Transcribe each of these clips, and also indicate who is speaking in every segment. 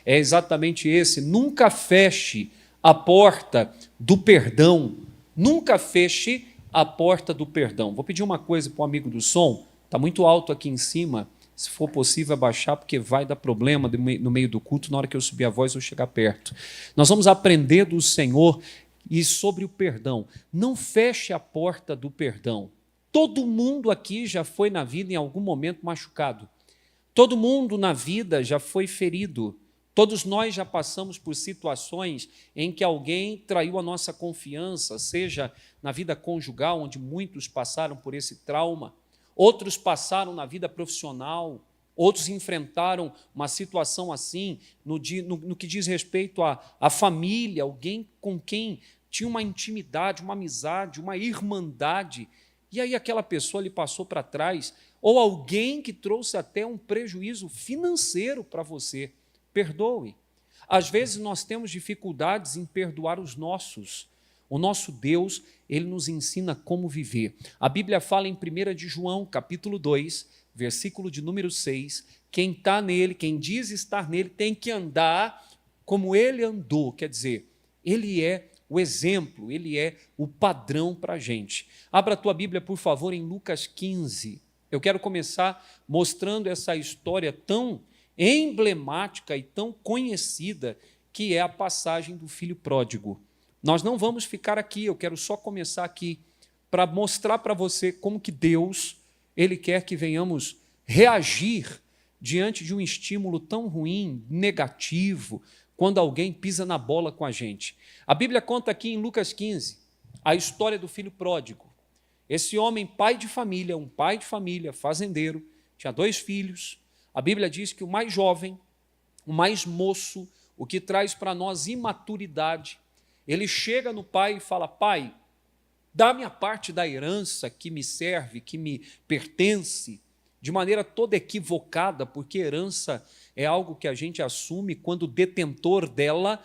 Speaker 1: é exatamente esse: nunca feche a porta do perdão. Nunca feche a porta do perdão. Vou pedir uma coisa para o amigo do som, está muito alto aqui em cima, se for possível abaixar, porque vai dar problema no meio do culto, na hora que eu subir a voz eu chegar perto. Nós vamos aprender do Senhor e sobre o perdão. Não feche a porta do perdão. Todo mundo aqui já foi na vida em algum momento machucado. Todo mundo na vida já foi ferido. Todos nós já passamos por situações em que alguém traiu a nossa confiança, seja na vida conjugal, onde muitos passaram por esse trauma, outros passaram na vida profissional, outros enfrentaram uma situação assim no que diz respeito à família, alguém com quem tinha uma intimidade, uma amizade, uma irmandade, e aí aquela pessoa lhe passou para trás, ou alguém que trouxe até um prejuízo financeiro para você. Perdoe. Às vezes nós temos dificuldades em perdoar os nossos. O nosso Deus, ele nos ensina como viver. A Bíblia fala em 1 de João, capítulo 2, versículo de número 6, quem está nele, quem diz estar nele, tem que andar como ele andou. Quer dizer, ele é o exemplo, ele é o padrão para a gente. Abra a tua Bíblia, por favor, em Lucas 15. Eu quero começar mostrando essa história tão emblemática e tão conhecida que é a passagem do filho pródigo. Nós não vamos ficar aqui, eu quero só começar aqui para mostrar para você como que Deus, ele quer que venhamos reagir diante de um estímulo tão ruim, negativo, quando alguém pisa na bola com a gente. A Bíblia conta aqui em Lucas 15 a história do filho pródigo. Esse homem, pai de família, um pai de família, fazendeiro, tinha 2 filhos. A Bíblia diz que o mais jovem, o mais moço, o que traz para nós imaturidade, ele chega no pai e fala: pai, dá-me a parte da herança que me serve, que me pertence, de maneira toda equivocada, porque herança é algo que a gente assume quando o detentor dela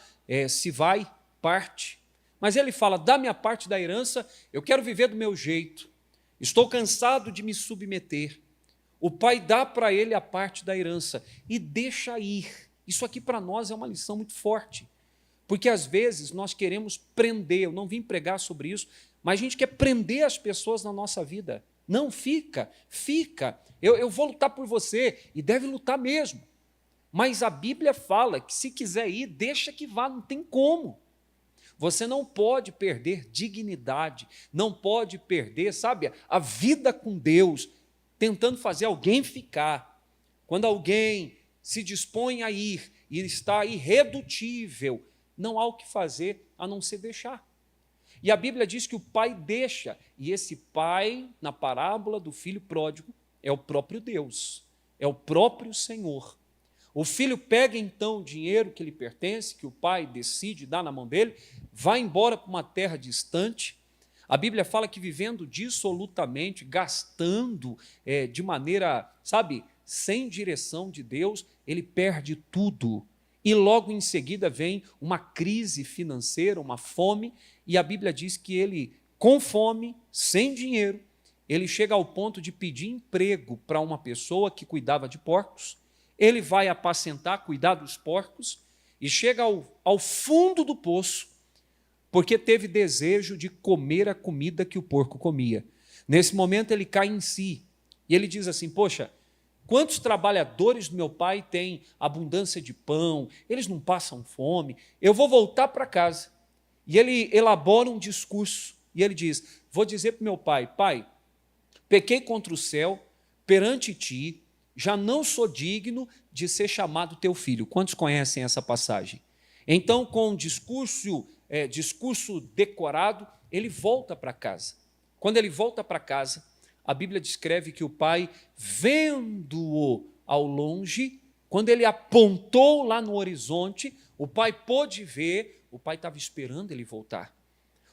Speaker 1: se vai, parte. Mas ele fala: dá-me a parte da herança, eu quero viver do meu jeito, estou cansado de me submeter. O pai dá para ele a parte da herança e deixa ir. Isso aqui para nós é uma lição muito forte, porque às vezes nós queremos prender, eu não vim pregar sobre isso, mas a gente quer prender as pessoas na nossa vida. Não, fica, eu vou lutar por você, e deve lutar mesmo. Mas a Bíblia fala que se quiser ir, deixa que vá, não tem como. Você não pode perder dignidade, não pode perder, sabe, a vida com Deus, tentando fazer alguém ficar. Quando alguém se dispõe a ir e está irredutível, não há o que fazer a não ser deixar. E a Bíblia diz que o pai deixa, e esse pai, na parábola do filho pródigo, é o próprio Deus, é o próprio Senhor. O filho pega então o dinheiro que lhe pertence, que o pai decide dar na mão dele, vai embora para uma terra distante. A Bíblia fala que vivendo dissolutamente, gastando de maneira, sabe, sem direção de Deus, ele perde tudo. E logo em seguida vem uma crise financeira, uma fome, e a Bíblia diz que ele, com fome, sem dinheiro, ele chega ao ponto de pedir emprego para uma pessoa que cuidava de porcos. Ele vai apacentar, cuidar dos porcos, e chega ao fundo do poço, porque teve desejo de comer a comida que o porco comia. Nesse momento ele cai em si, e ele diz assim: poxa, quantos trabalhadores do meu pai têm abundância de pão, eles não passam fome, eu vou voltar para casa. E ele elabora um discurso, e ele diz: vou dizer para o meu pai: pai, pequei contra o céu, perante ti, já não sou digno de ser chamado teu filho. Quantos conhecem essa passagem? Então, com um discurso decorado, ele volta para casa. Quando ele volta para casa, a Bíblia descreve que o pai, vendo-o ao longe, quando ele apontou lá no horizonte, o pai pôde ver, o pai estava esperando ele voltar.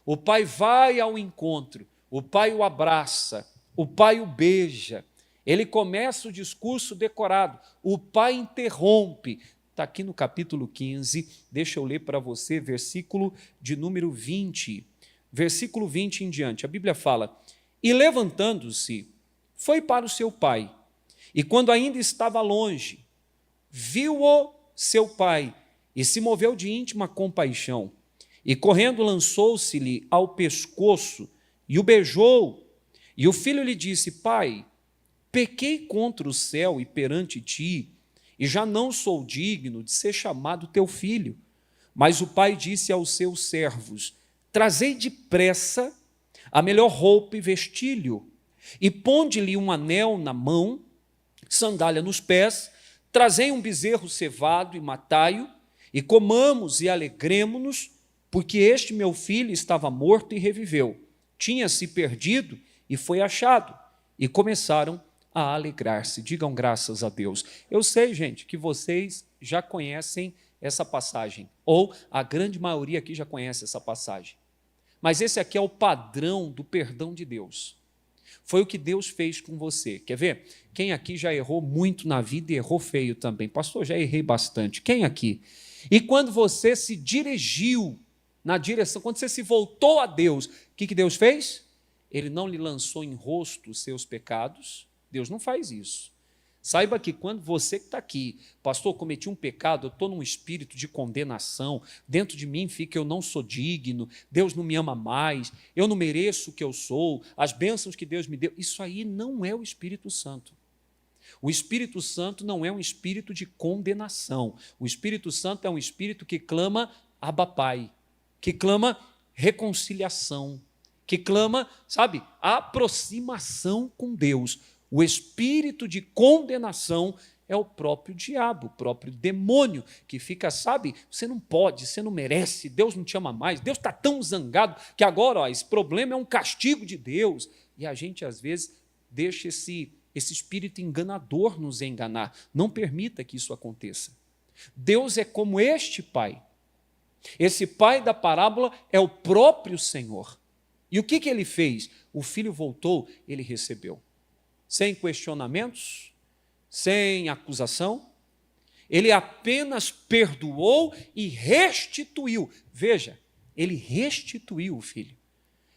Speaker 1: O pai vai ao encontro, o pai o abraça, o pai o beija, ele começa o discurso decorado, o pai interrompe. Está aqui no capítulo 15, deixa eu ler para você, versículo de número 20. Versículo 20 em diante, a Bíblia fala: e levantando-se, foi para o seu pai, e quando ainda estava longe, viu-o seu pai, e se moveu de íntima compaixão. E correndo lançou-se-lhe ao pescoço e o beijou. E o filho lhe disse: Pai, pequei contra o céu e perante ti, e já não sou digno de ser chamado teu filho. Mas o pai disse aos seus servos: Trazei depressa a melhor roupa e vestilho, e ponde-lhe um anel na mão, sandália nos pés, trazei um bezerro cevado e matai-o, e comamos e alegremo-nos, porque este meu filho estava morto e reviveu, tinha-se perdido e foi achado. E começaram a alegrar-se. Digam graças a Deus. Eu sei, gente, que vocês já conhecem essa passagem, ou a grande maioria aqui já conhece essa passagem. Mas esse aqui é o padrão do perdão de Deus. Foi o que Deus fez com você. Quer ver? Quem aqui já errou muito na vida e errou feio também? Pastor, já errei bastante. Quem aqui? E quando você se dirigiu na direção, quando você se voltou a Deus, o que Deus fez? Ele não lhe lançou em rosto os seus pecados. Deus não faz isso. Saiba que quando você que está aqui, pastor, cometi um pecado, eu estou num espírito de condenação, dentro de mim fica: eu não sou digno, Deus não me ama mais, eu não mereço o que eu sou, as bênçãos que Deus me deu. Isso aí não é o Espírito Santo. O Espírito Santo não é um espírito de condenação. O Espírito Santo é um espírito que clama Abba Pai, que clama reconciliação, que clama, sabe, aproximação com Deus. O espírito de condenação é o próprio diabo, o próprio demônio, que fica, sabe, você não pode, você não merece, Deus não te ama mais, Deus está tão zangado que agora, esse problema é um castigo de Deus. E a gente, às vezes, deixa esse espírito enganador nos enganar. Não permita que isso aconteça. Deus é como este pai. Esse pai da parábola é o próprio Senhor. E o que ele fez? O filho voltou, ele recebeu. Sem questionamentos, sem acusação, ele apenas perdoou e restituiu. Veja, ele restituiu o filho.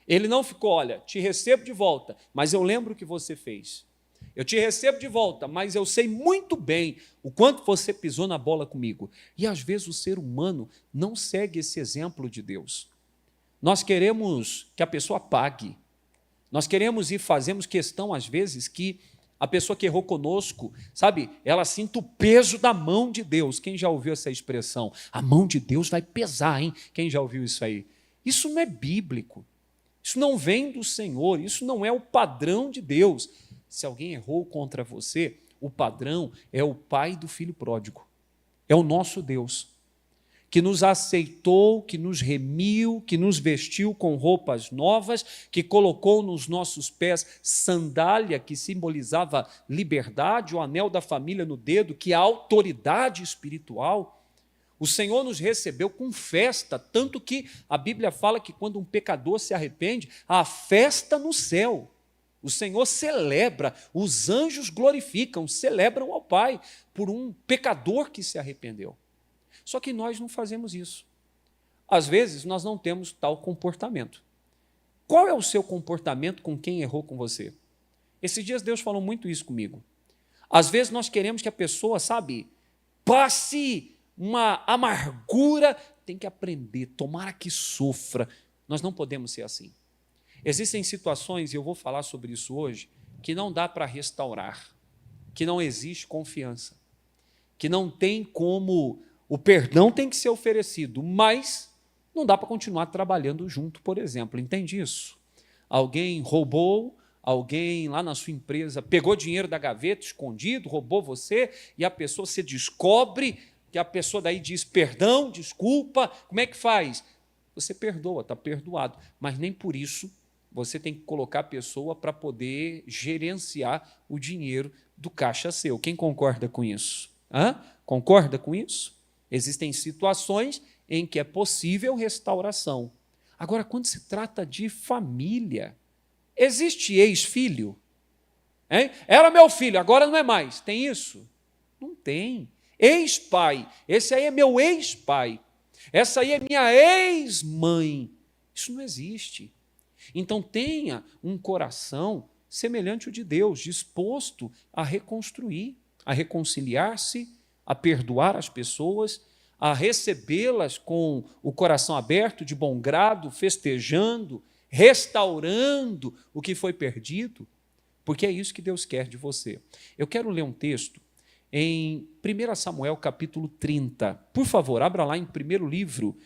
Speaker 1: Ele não ficou: olha, te recebo de volta, mas eu lembro o que você fez. Eu te recebo de volta, mas eu sei muito bem o quanto você pisou na bola comigo. E às vezes o ser humano não segue esse exemplo de Deus. Nós queremos que a pessoa pague. Nós queremos e fazemos questão, às vezes, que a pessoa que errou conosco, sabe, ela sinta o peso da mão de Deus. Quem já ouviu essa expressão? A mão de Deus vai pesar, hein? Quem já ouviu isso aí? Isso não é bíblico. Isso não vem do Senhor. Isso não é o padrão de Deus. Se alguém errou contra você, o padrão é o pai do filho pródigo. É o nosso Deus, que nos aceitou, que nos remiu, que nos vestiu com roupas novas, que colocou nos nossos pés sandália, que simbolizava liberdade, o anel da família no dedo, que é a autoridade espiritual. O Senhor nos recebeu com festa, tanto que a Bíblia fala que quando um pecador se arrepende, há festa no céu. O Senhor celebra, os anjos glorificam, celebram ao Pai por um pecador que se arrependeu. Só que nós não fazemos isso. Às vezes, nós não temos tal comportamento. Qual é o seu comportamento com quem errou com você? Esses dias Deus falou muito isso comigo. Às vezes nós queremos que a pessoa, sabe, passe uma amargura, tem que aprender, tomara que sofra. Nós não podemos ser assim. Existem situações, e eu vou falar sobre isso hoje, que não dá para restaurar, que não existe confiança, que não tem como. O perdão tem que ser oferecido, mas não dá para continuar trabalhando junto, por exemplo. Entende isso? Alguém roubou, alguém lá na sua empresa pegou dinheiro da gaveta escondido, roubou você, e a pessoa se descobre, que a pessoa daí diz perdão, desculpa, como é que faz? Você perdoa, está perdoado, mas nem por isso você tem que colocar a pessoa para poder gerenciar o dinheiro do caixa seu. Quem concorda com isso? Concorda com isso? Existem situações em que é possível restauração. Agora, quando se trata de família, existe ex-filho? Era meu filho, agora não é mais. Tem isso? Não tem. Ex-pai, esse aí é meu ex-pai. Essa aí é minha ex-mãe. Isso não existe. Então, tenha um coração semelhante ao de Deus, disposto a reconstruir, a reconciliar-se, a perdoar as pessoas, a recebê-las com o coração aberto, de bom grado, festejando, restaurando o que foi perdido, porque é isso que Deus quer de você. Eu quero ler um texto em 1 Samuel, capítulo 30. Por favor, abra lá em primeiro livro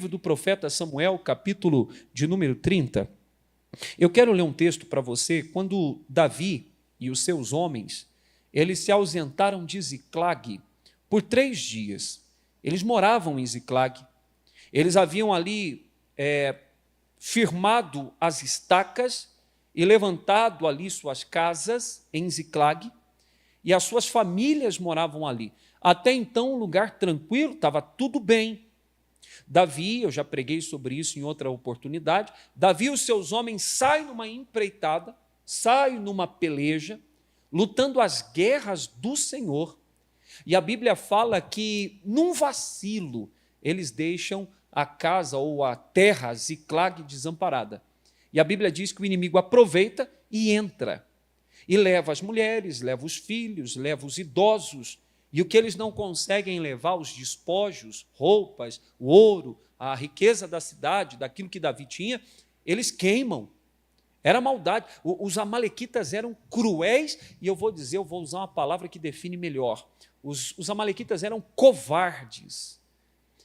Speaker 1: do profeta Samuel, capítulo de número 30. Eu quero ler um texto para você, quando Davi e os seus homens, eles se ausentaram de Ziclag por 3 dias. Eles moravam em Ziclag, eles haviam ali firmado as estacas e levantado ali suas casas em Ziclag, e as suas famílias moravam ali. Até então, um lugar tranquilo, estava tudo bem. Davi, eu já preguei sobre isso em outra oportunidade, Davi e os seus homens saem numa empreitada, saem numa peleja, lutando as guerras do Senhor. E a Bíblia fala que, num vacilo, eles deixam a casa ou a terra Ziclag desamparada. E a Bíblia diz que o inimigo aproveita e entra. E leva as mulheres, leva os filhos, leva os idosos. E o que eles não conseguem levar, os despojos, roupas, o ouro, a riqueza da cidade, daquilo que Davi tinha, eles queimam. Era maldade. Os amalequitas eram cruéis, e eu vou usar uma palavra que define melhor. Os amalequitas eram covardes.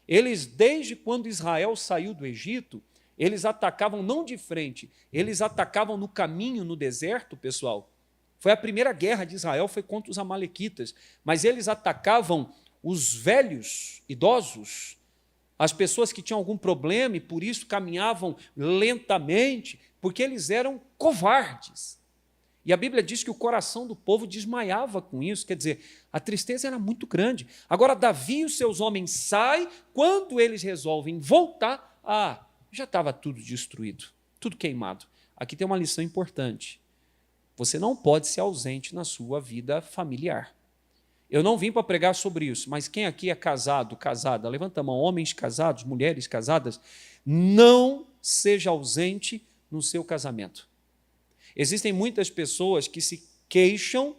Speaker 1: Eles, desde quando Israel saiu do Egito, eles atacavam não de frente, eles atacavam no caminho, no deserto, pessoal. Foi a primeira guerra de Israel, foi contra os amalequitas, mas eles atacavam os velhos, idosos, as pessoas que tinham algum problema e por isso caminhavam lentamente, porque eles eram covardes. E a Bíblia diz que o coração do povo desmaiava com isso, quer dizer, a tristeza era muito grande. Agora, Davi e os seus homens saem, quando eles resolvem voltar, já estava tudo destruído, tudo queimado. Aqui tem uma lição importante. Você não pode ser ausente na sua vida familiar. Eu não vim para pregar sobre isso, mas quem aqui é casado, casada, levanta a mão, homens casados, mulheres casadas, não seja ausente no seu casamento. Existem muitas pessoas que se queixam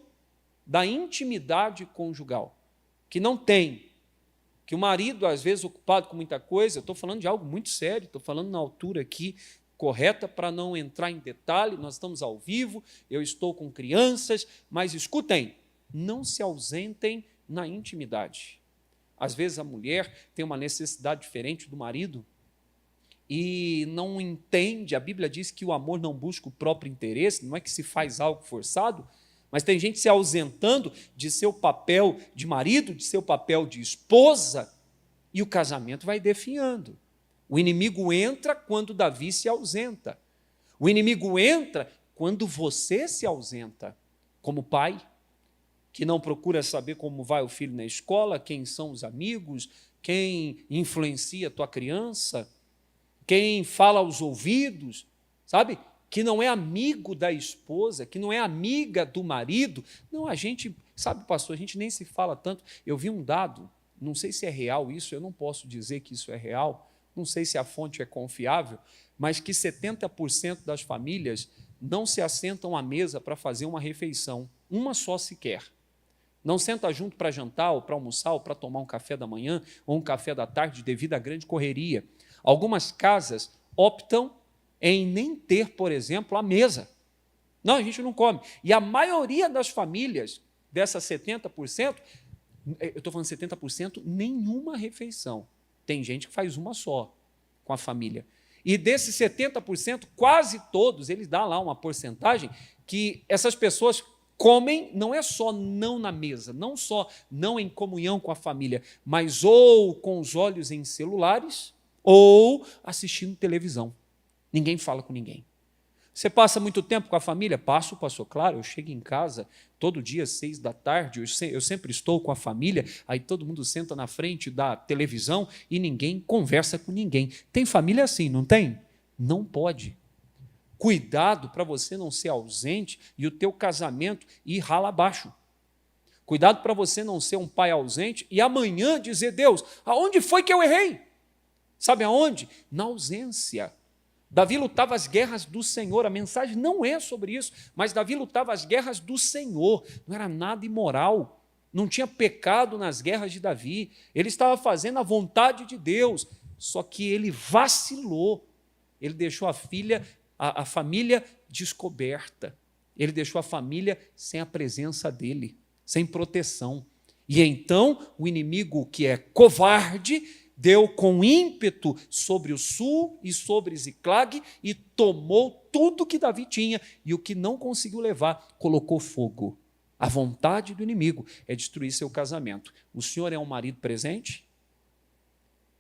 Speaker 1: da intimidade conjugal, que não tem, que o marido, às vezes, ocupado com muita coisa, eu estou falando de algo muito sério, estou falando na altura aqui correta para não entrar em detalhe, nós estamos ao vivo, eu estou com crianças, mas escutem, não se ausentem na intimidade. Às vezes a mulher tem uma necessidade diferente do marido, e não entende, a Bíblia diz que o amor não busca o próprio interesse, não é que se faz algo forçado, mas tem gente se ausentando de seu papel de marido, de seu papel de esposa, e o casamento vai definhando. O inimigo entra quando Davi se ausenta. O inimigo entra quando você se ausenta, como pai, que não procura saber como vai o filho na escola, quem são os amigos, quem influencia a tua criança, quem fala aos ouvidos, sabe? Que não é amigo da esposa, que não é amiga do marido. Não, a gente, sabe, pastor, a gente nem se fala tanto. Eu vi um dado, não sei se é real isso, eu não posso dizer que isso é real, não sei se a fonte é confiável, mas que 70% das famílias não se assentam à mesa para fazer uma refeição, uma só sequer. Não senta junto para jantar, ou para almoçar, ou para tomar um café da manhã, ou um café da tarde, devido à grande correria. Algumas casas optam em nem ter, por exemplo, a mesa. Não, a gente não come. E a maioria das famílias, dessas 70%, eu estou falando 70%, nenhuma refeição. Tem gente que faz uma só com a família. E desses 70%, quase todos, eles dão lá uma porcentagem que essas pessoas comem, não é só não na mesa, não só não em comunhão com a família, mas ou com os olhos em celulares, ou assistindo televisão. Ninguém fala com ninguém. Você passa muito tempo com a família? Passo, pastor, claro, eu chego em casa todo dia, 6 da tarde, eu sempre estou com a família, aí todo mundo senta na frente da televisão e ninguém conversa com ninguém. Tem família assim, não tem? Não pode. Cuidado para você não ser ausente e o teu casamento ir rala abaixo. Cuidado para você não ser um pai ausente e amanhã dizer, Deus, aonde foi que eu errei? Sabe aonde? Na ausência. Davi lutava as guerras do Senhor, a mensagem não é sobre isso, mas Davi lutava as guerras do Senhor, não era nada imoral. não tinha pecado nas guerras de Davi, ele estava fazendo a vontade de Deus, só que ele vacilou, ele deixou a família descoberta, ele deixou a família sem a presença dele, sem proteção. E então o inimigo, que é covarde, deu com ímpeto sobre o sul e sobre Ziclag e tomou tudo que Davi tinha, e o que não conseguiu levar, colocou fogo. A vontade do inimigo é destruir seu casamento. O senhor é um marido presente?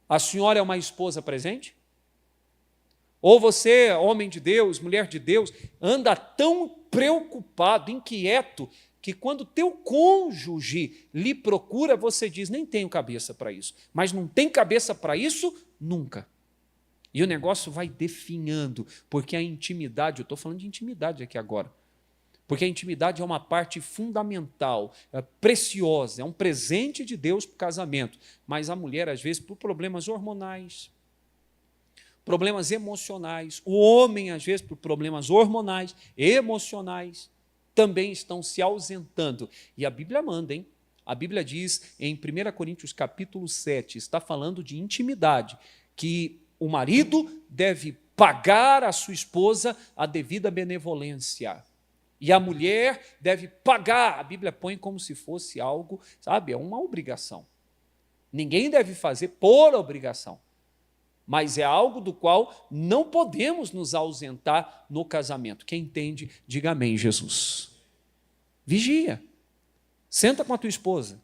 Speaker 1: A senhora é uma esposa presente? Ou você, homem de Deus, mulher de Deus, anda tão preocupado, inquieto, que quando teu cônjuge lhe procura, você diz, nem tenho cabeça para isso. Mas não tem cabeça para isso nunca. E o negócio vai definhando, porque a intimidade, eu estou falando de intimidade aqui agora, porque a intimidade é uma parte fundamental, preciosa, é um presente de Deus para o casamento. Mas a mulher, às vezes, por problemas hormonais, problemas emocionais, o homem, às vezes, por problemas hormonais, emocionais, também estão se ausentando. E a Bíblia manda, hein? A Bíblia diz em 1 Coríntios capítulo 7, está falando de intimidade, que o marido deve pagar à sua esposa a devida benevolência. E a mulher deve pagar, a Bíblia põe como se fosse algo, sabe, é uma obrigação. Ninguém deve fazer por obrigação, mas é algo do qual não podemos nos ausentar no casamento. Quem entende, diga amém, Jesus. Vigia, senta com a tua esposa.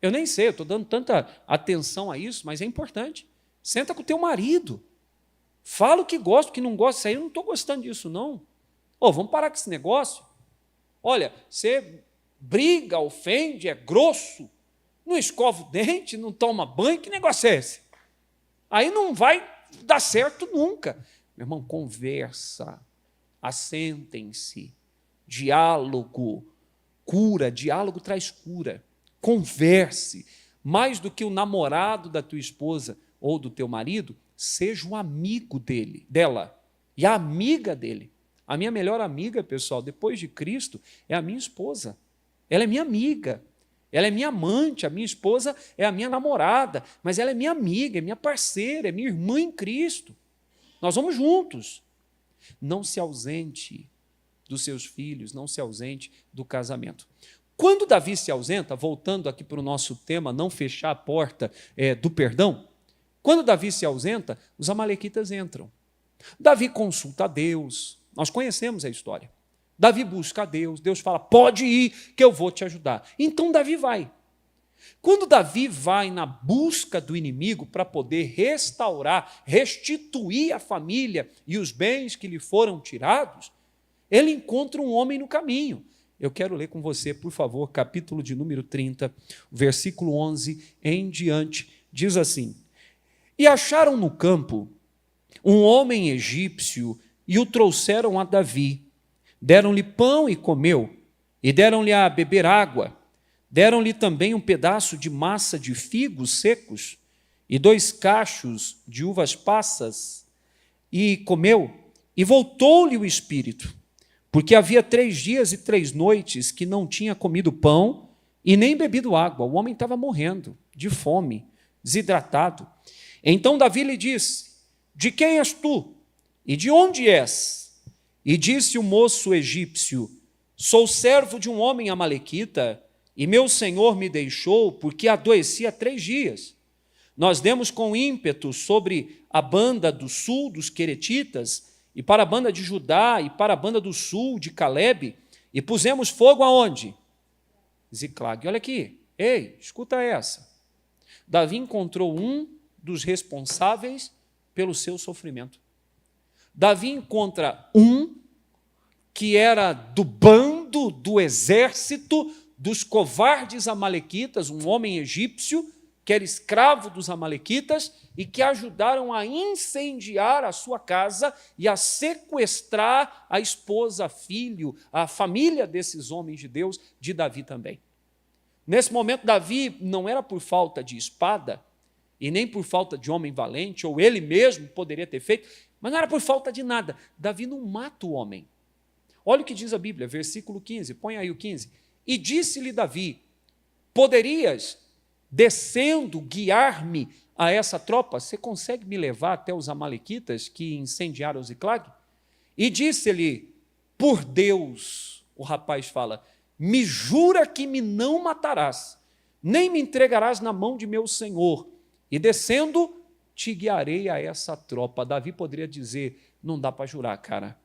Speaker 1: Eu nem sei, eu estou dando tanta atenção a isso, mas é importante. Senta com o teu marido. Fala o que gosta, o que não gosta. Isso aí eu não estou gostando disso, não. Vamos parar com esse negócio. Olha, você briga, ofende, é grosso, não escova o dente, não toma banho, que negócio é esse? Aí não vai dar certo nunca. Meu irmão, conversa, assentem-se, diálogo, cura, diálogo traz cura. Converse, mais do que o namorado da tua esposa ou do teu marido, seja um amigo dela, e a amiga dele. A minha melhor amiga, pessoal, depois de Cristo, é a minha esposa. Ela é minha amiga, ela é minha amante, a minha esposa é a minha namorada, mas ela é minha amiga, é minha parceira, é minha irmã em Cristo. Nós vamos juntos. Não se ausente dos seus filhos, não se ausente do casamento. Quando Davi se ausenta, voltando aqui para o nosso tema, não fechar a porta do perdão, quando Davi se ausenta, os amalequitas entram. Davi consulta a Deus, nós conhecemos a história. Davi busca a Deus, Deus fala, pode ir que eu vou te ajudar. Então Davi vai. Quando Davi vai na busca do inimigo para poder restaurar, restituir a família e os bens que lhe foram tirados, ele encontra um homem no caminho. Eu quero ler com você, por favor, capítulo de número 30, versículo 11 em diante, diz assim, e acharam no campo um homem egípcio e o trouxeram a Davi. Deram-lhe pão e comeu, e deram-lhe a beber água. Deram-lhe também um pedaço de massa de figos secos e 2 cachos de uvas passas, e comeu, e voltou-lhe o espírito, porque havia 3 dias e 3 noites que não tinha comido pão e nem bebido água. O homem estava morrendo de fome, desidratado. Então Davi lhe disse, de quem és tu? E de onde és? E disse o moço egípcio, sou servo de um homem amalequita, e meu senhor me deixou, porque adoeci há 3 dias. Nós demos com ímpeto sobre a banda do sul dos queretitas, e para a banda de Judá, e para a banda do sul de Calebe, e pusemos fogo aonde? Ziclag. Olha aqui, ei, escuta essa. Davi encontrou um dos responsáveis pelo seu sofrimento. Davi encontra um que era do bando, do exército, dos covardes amalequitas, um homem egípcio, que era escravo dos amalequitas, e que ajudaram a incendiar a sua casa e a sequestrar a esposa, filho, a família desses homens de Deus, de Davi também. Nesse momento, Davi não era por falta de espada, e nem por falta de homem valente, ou ele mesmo poderia ter feito, mas não era por falta de nada. Davi não mata o homem. Olha o que diz a Bíblia, versículo 15, põe aí o 15. E disse-lhe Davi, poderias, descendo, guiar-me a essa tropa? Você consegue me levar até os amalequitas que incendiaram Ziclag? E disse-lhe, por Deus, o rapaz fala, me jura que me não matarás, nem me entregarás na mão de meu senhor, e descendo, te guiarei a essa tropa. Davi poderia dizer, não dá para jurar, cara,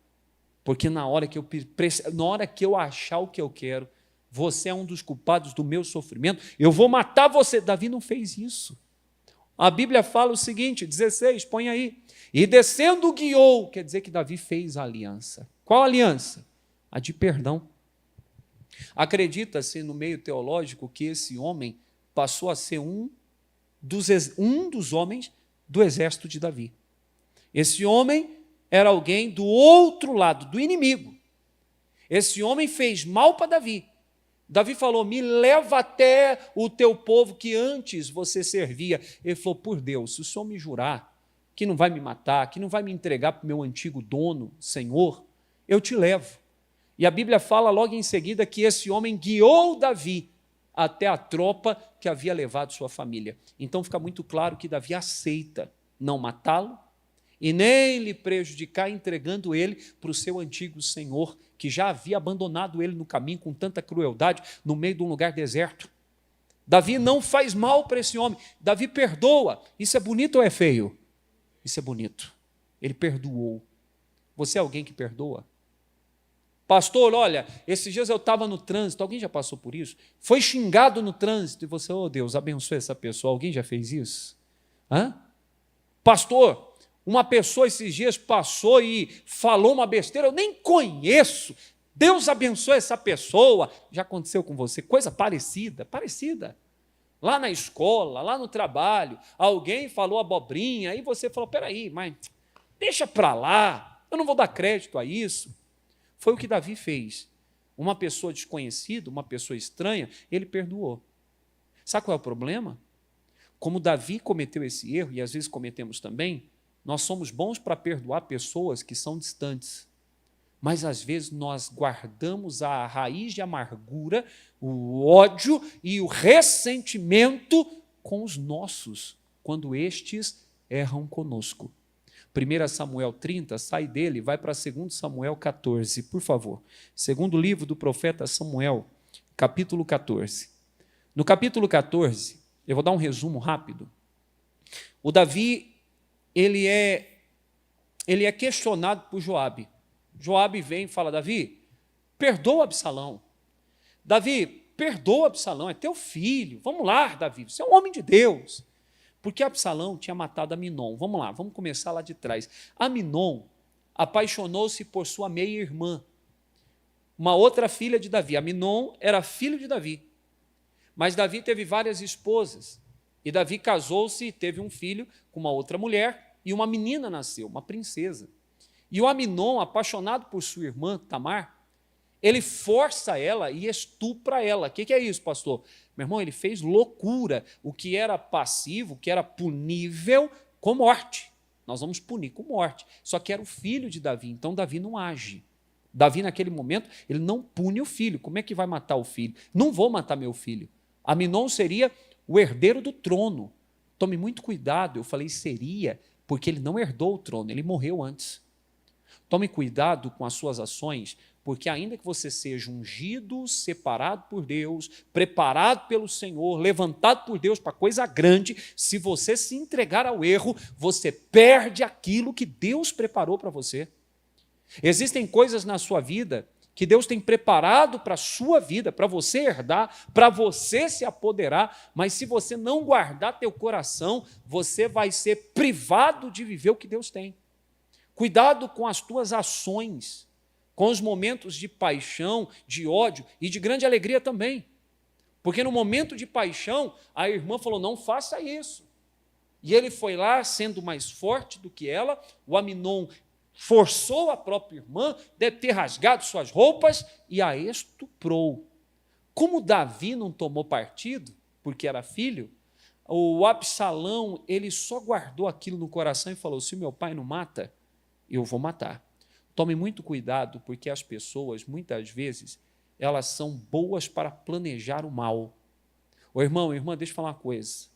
Speaker 1: porque na hora que eu achar o que eu quero, você é um dos culpados do meu sofrimento, eu vou matar você. Davi não fez isso. A Bíblia fala o seguinte, 16, põe aí, e descendo guiou, quer dizer que Davi fez a aliança. Qual aliança? A de perdão. Acredita-se no meio teológico que esse homem passou a ser um dos homens do exército de Davi. Esse homem era alguém do outro lado, do inimigo. Esse homem fez mal para Davi. Davi falou, me leva até o teu povo que antes você servia. Ele falou, por Deus, se o Senhor me jurar que não vai me matar, que não vai me entregar para o meu antigo dono, Senhor, eu te levo. E a Bíblia fala logo em seguida que esse homem guiou Davi até a tropa que havia levado sua família. Então fica muito claro que Davi aceita não matá-lo e nem lhe prejudicar, entregando ele para o seu antigo senhor, que já havia abandonado ele no caminho com tanta crueldade, no meio de um lugar deserto. Davi não faz mal para esse homem, Davi perdoa. Isso é bonito ou é feio? Isso é bonito. Ele perdoou. Você é alguém que perdoa? Pastor, olha, esses dias eu estava no trânsito, alguém já passou por isso? Foi xingado no trânsito e você, oh Deus, abençoe essa pessoa. Alguém já fez isso? Hã? Pastor, uma pessoa esses dias passou e falou uma besteira, eu nem conheço. Deus abençoe essa pessoa. Já aconteceu com você? Coisa parecida. Lá na escola, lá no trabalho, alguém falou abobrinha, aí você falou, peraí, mas deixa para lá, eu não vou dar crédito a isso. Foi o que Davi fez. Uma pessoa desconhecida, uma pessoa estranha, ele perdoou. Sabe qual é o problema? Como Davi cometeu esse erro, e às vezes cometemos também, nós somos bons para perdoar pessoas que são distantes. Mas às vezes nós guardamos a raiz de amargura, o ódio e o ressentimento com os nossos, quando estes erram conosco. 1 Samuel 30, sai dele, vai para 2 Samuel 14, por favor. Segundo livro do profeta Samuel, capítulo 14. No capítulo 14, eu vou dar um resumo rápido. O Davi, ele é questionado por Joabe. Joabe vem e fala, Davi, perdoa Absalão. Davi, perdoa Absalão, é teu filho. Vamos lá, Davi, você é um homem de Deus. Porque Absalão tinha matado Aminon. Vamos lá, vamos começar lá de trás. Aminon apaixonou-se por sua meia-irmã, uma outra filha de Davi. Aminon era filho de Davi. Mas Davi teve várias esposas. E Davi casou-se e teve um filho com uma outra mulher, e uma menina nasceu, uma princesa. E o Aminon, apaixonado por sua irmã, Tamar, ele força ela e estupra ela. O que é isso, pastor? Meu irmão, ele fez loucura. O que era passivo, o que era punível com morte. Nós vamos punir com morte. Só que era o filho de Davi, então Davi não age. Davi, naquele momento, ele não pune o filho. Como é que vai matar o filho? Não vou matar meu filho. Aminon seria o herdeiro do trono. Tome muito cuidado, eu falei seria, porque ele não herdou o trono, ele morreu antes. Tome cuidado com as suas ações, porque ainda que você seja ungido, separado por Deus, preparado pelo Senhor, levantado por Deus para coisa grande, se você se entregar ao erro, você perde aquilo que Deus preparou para você. Existem coisas na sua vida que Deus tem preparado para a sua vida, para você herdar, para você se apoderar, mas se você não guardar teu coração, você vai ser privado de viver o que Deus tem. Cuidado com as tuas ações, com os momentos de paixão, de ódio e de grande alegria também. Porque no momento de paixão, a irmã falou, não faça isso. E ele foi lá, sendo mais forte do que ela, o Aminon forçou a própria irmã, deve ter rasgado suas roupas e a estuprou. Como Davi não tomou partido, porque era filho, o Absalão, ele só guardou aquilo no coração e falou, se meu pai não mata, eu vou matar. Tome muito cuidado, porque as pessoas, muitas vezes, elas são boas para planejar o mal. Ô irmão, irmã, deixa eu falar uma coisa.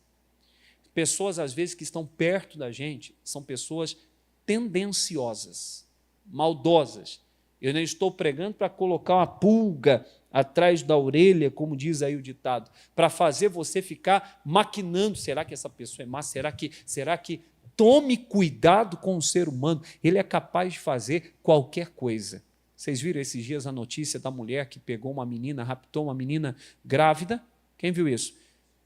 Speaker 1: Pessoas, às vezes, que estão perto da gente, são pessoas tendenciosas, maldosas. Eu não estou pregando para colocar uma pulga atrás da orelha, como diz aí o ditado, para fazer você ficar maquinando, será que essa pessoa é má? Será que... Tome cuidado com o ser humano, ele é capaz de fazer qualquer coisa. Vocês viram esses dias a notícia da mulher que pegou uma menina, raptou uma menina grávida? Quem viu isso?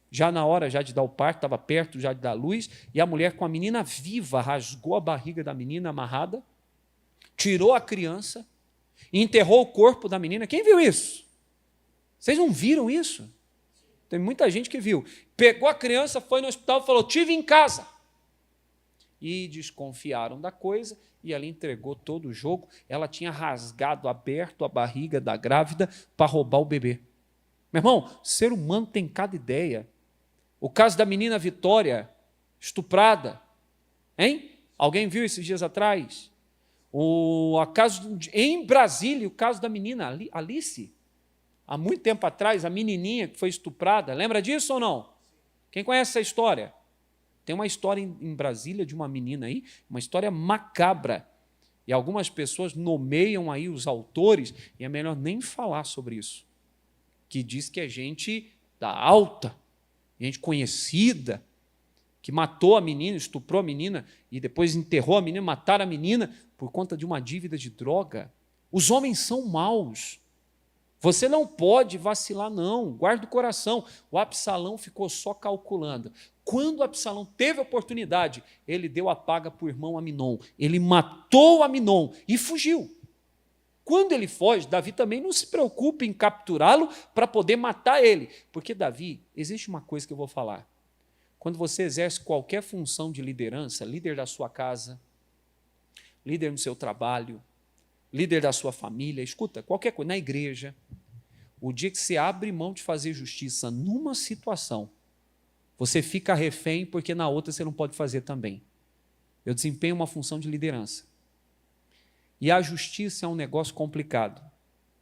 Speaker 1: Já na hora já de dar o parto, estava perto já de dar luz, e a mulher com a menina viva rasgou a barriga da menina amarrada, tirou a criança, enterrou o corpo da menina. Quem viu isso? Vocês não viram isso? Tem muita gente que viu. Pegou a criança, foi no hospital e falou, tive em casa. E desconfiaram da coisa, e ela entregou todo o jogo. Ela tinha rasgado, aberto a barriga da grávida para roubar o bebê. Meu irmão, ser humano tem cada ideia. O caso da menina Vitória, estuprada, hein? Alguém viu esses dias atrás? Em Brasília, o caso da menina Alice, há muito tempo atrás, a menininha que foi estuprada, lembra disso ou não? Quem conhece essa história? Tem uma história em Brasília de uma menina aí, uma história macabra, e algumas pessoas nomeiam aí os autores, e é melhor nem falar sobre isso, que diz que é gente da alta, gente conhecida, que matou a menina, estuprou a menina, e depois enterrou a menina, mataram a menina por conta de uma dívida de droga. Os homens são maus. Você não pode vacilar, não. Guarda o coração. O Absalão ficou só calculando. Quando Absalão teve a oportunidade, ele deu a paga para o irmão Aminon. Ele matou Aminon e fugiu. Quando ele foge, Davi também não se preocupa em capturá-lo para poder matar ele. Porque Davi, existe uma coisa que eu vou falar. Quando você exerce qualquer função de liderança, líder da sua casa, líder no seu trabalho, líder da sua família, escuta, qualquer coisa, na igreja, o dia que você abre mão de fazer justiça numa situação, você fica refém porque na outra você não pode fazer também. Eu desempenho uma função de liderança. E a justiça é um negócio complicado.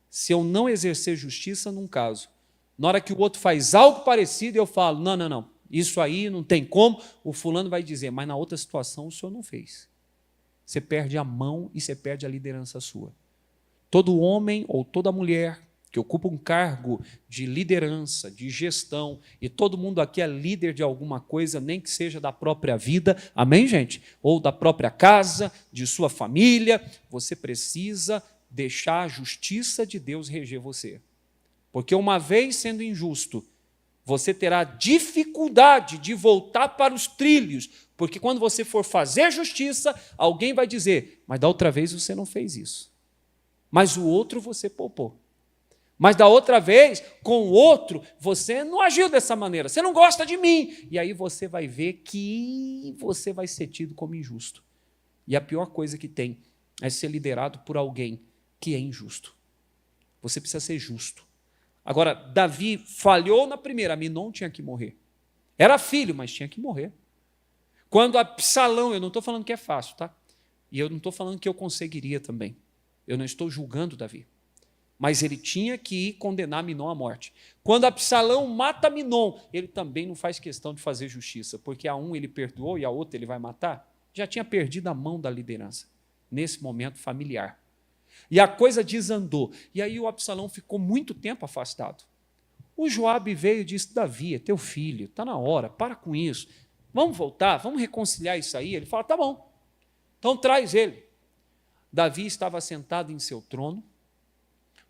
Speaker 1: Se eu não exercer justiça num caso, na hora que o outro faz algo parecido, eu falo, não, isso aí não tem como, o fulano vai dizer, mas na outra situação o senhor não fez. Você perde a mão e você perde a liderança sua. Todo homem ou toda mulher que ocupa um cargo de liderança, de gestão, e todo mundo aqui é líder de alguma coisa, nem que seja da própria vida, amém, gente? Ou da própria casa, de sua família, você precisa deixar a justiça de Deus reger você. Porque uma vez sendo injusto, você terá dificuldade de voltar para os trilhos, porque quando você for fazer justiça, alguém vai dizer, mas da outra vez você não fez isso. Mas o outro você poupou. Mas da outra vez, com o outro, você não agiu dessa maneira, você não gosta de mim. E aí você vai ver que você vai ser tido como injusto. E a pior coisa que tem é ser liderado por alguém que é injusto. Você precisa ser justo. Agora, Davi falhou na primeira, Aminon tinha que morrer. Era filho, mas tinha que morrer. Quando Absalão, eu não estou falando que é fácil, tá? E eu não estou falando que eu conseguiria também. Eu não estou julgando Davi. Mas ele tinha que ir condenar Aminon à morte. Quando Absalão mata Aminon, ele também não faz questão de fazer justiça, porque a um ele perdoou e a outra ele vai matar. Já tinha perdido a mão da liderança, nesse momento familiar. E a coisa desandou. E aí o Absalão ficou muito tempo afastado. O Joabe veio e disse, Davi, é teu filho, está na hora, para com isso. Vamos voltar, vamos reconciliar isso aí. Ele fala, tá bom, então traz ele. Davi estava sentado em seu trono,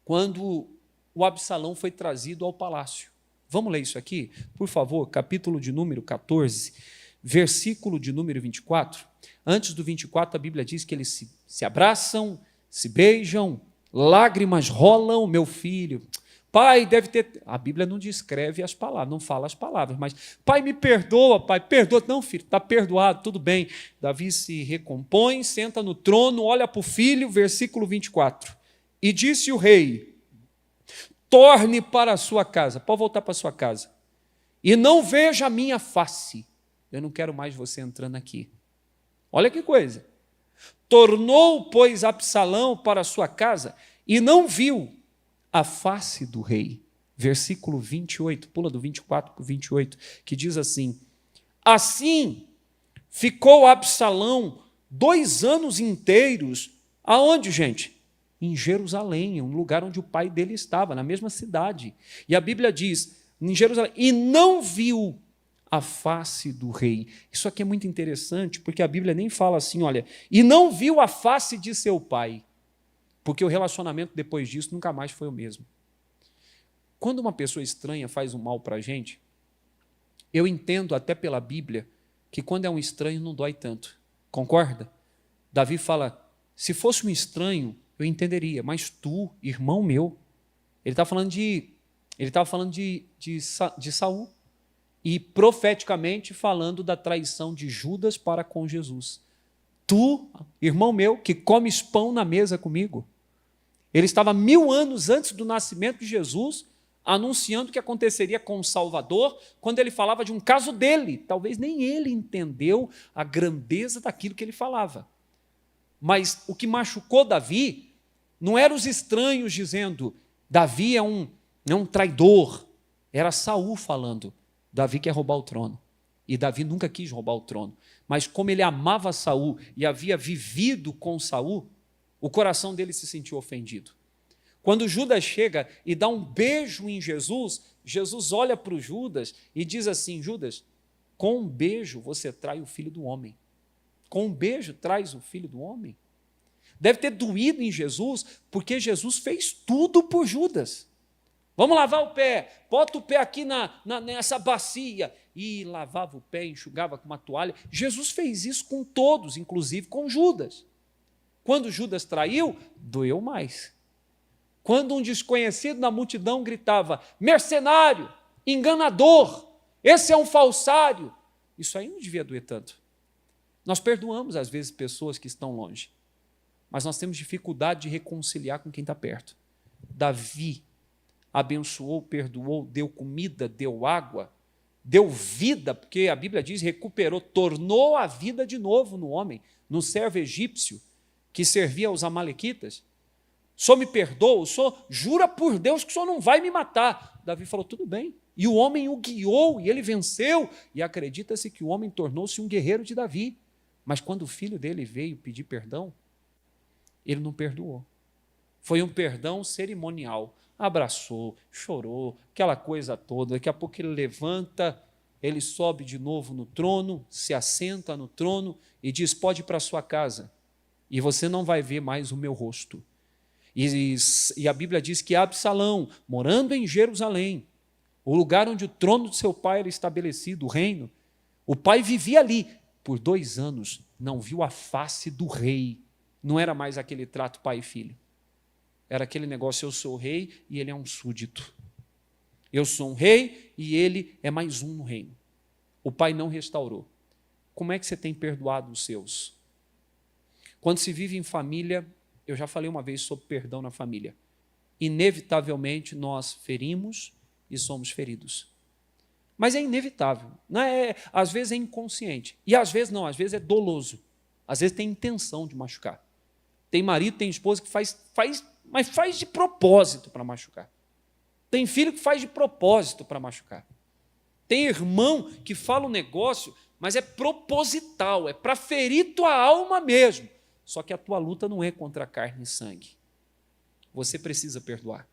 Speaker 1: quando o Absalão foi trazido ao palácio. Vamos ler isso aqui? Por favor, capítulo de número 14, versículo de número 24. Antes do 24, a Bíblia diz que eles se abraçam, se beijam, lágrimas rolam, meu filho. Pai, deve ter... A Bíblia não descreve as palavras, não fala as palavras, mas pai, me perdoa, pai, perdoa. Não, filho, está perdoado, tudo bem. Davi se recompõe, senta no trono, olha para o filho, versículo 24. E disse o rei, torne para a sua casa, pode voltar para a sua casa, e não veja a minha face, eu não quero mais você entrando aqui. Olha que coisa. Tornou, pois, Absalão para a sua casa, e não viu a face do rei. versículo 28, pula do 24 para o 28, que diz assim: assim ficou Absalão 2 anos inteiros, aonde, gente? Em Jerusalém, um lugar onde o pai dele estava, na mesma cidade. E a Bíblia diz, em Jerusalém, e não viu a face do rei. Isso aqui é muito interessante, porque a Bíblia nem fala assim, olha, e não viu a face de seu pai, porque o relacionamento depois disso nunca mais foi o mesmo. Quando uma pessoa estranha faz um mal para a gente, eu entendo até pela Bíblia que quando é um estranho não dói tanto. Concorda? Davi fala, se fosse um estranho, eu entenderia, mas tu, irmão meu, ele estava falando de Saul, e profeticamente falando da traição de Judas para com Jesus. Tu, irmão meu, que comes pão na mesa comigo. Ele estava 1000 anos antes do nascimento de Jesus, anunciando o que aconteceria com o Salvador, quando ele falava de um caso dele. Talvez nem ele entendeu a grandeza daquilo que ele falava. Mas o que machucou Davi não eram os estranhos dizendo, Davi é um traidor. Era Saul falando, Davi quer roubar o trono. E Davi nunca quis roubar o trono. Mas como ele amava Saul e havia vivido com Saul, o coração dele se sentiu ofendido. Quando Judas chega e dá um beijo em Jesus, Jesus olha para o Judas e diz assim, Judas, com um beijo você trai o filho do homem. Com um beijo traz o filho do homem. Deve ter doído em Jesus, porque Jesus fez tudo por Judas. Vamos lavar o pé, bota o pé aqui nessa bacia. E lavava o pé, enxugava com uma toalha. Jesus fez isso com todos, inclusive com Judas. Quando Judas traiu, doeu mais. Quando um desconhecido na multidão gritava, mercenário, enganador, esse é um falsário, isso aí não devia doer tanto. Nós perdoamos, às vezes, pessoas que estão longe, mas nós temos dificuldade de reconciliar com quem está perto. Davi abençoou, perdoou, deu comida, deu água, deu vida, porque a Bíblia diz, recuperou, tornou a vida de novo no homem, no servo egípcio, que servia aos amalequitas. O senhor me perdoa, o senhor jura por Deus que o senhor não vai me matar. Davi falou, tudo bem. E o homem o guiou, e ele venceu, e acredita-se que o homem tornou-se um guerreiro de Davi. Mas quando o filho dele veio pedir perdão, ele não perdoou. Foi um perdão cerimonial. Abraçou, chorou, aquela coisa toda. Daqui a pouco ele levanta, ele sobe de novo no trono, se assenta no trono e diz, pode ir para a sua casa, e você não vai ver mais o meu rosto. E a Bíblia diz que Absalão, morando em Jerusalém, o lugar onde o trono de seu pai era estabelecido, o reino, o pai vivia ali. Por 2 anos, não viu a face do rei. Não era mais aquele trato pai e filho. Era aquele negócio, eu sou o rei e ele é um súdito. Eu sou um rei e ele é mais um no reino. O pai não restaurou. Como é que você tem perdoado os seus? Quando se vive em família, eu já falei uma vez sobre perdão na família. Inevitavelmente nós ferimos e somos feridos. Mas é inevitável. Não é, às vezes é inconsciente. E às vezes não, às vezes é doloso. Às vezes tem intenção de machucar. Tem marido, tem esposa que mas faz de propósito para machucar. Tem filho que faz de propósito para machucar. Tem irmão que fala um negócio, mas é proposital, é para ferir tua alma mesmo. Só que a tua luta não é contra carne e sangue. Você precisa perdoar.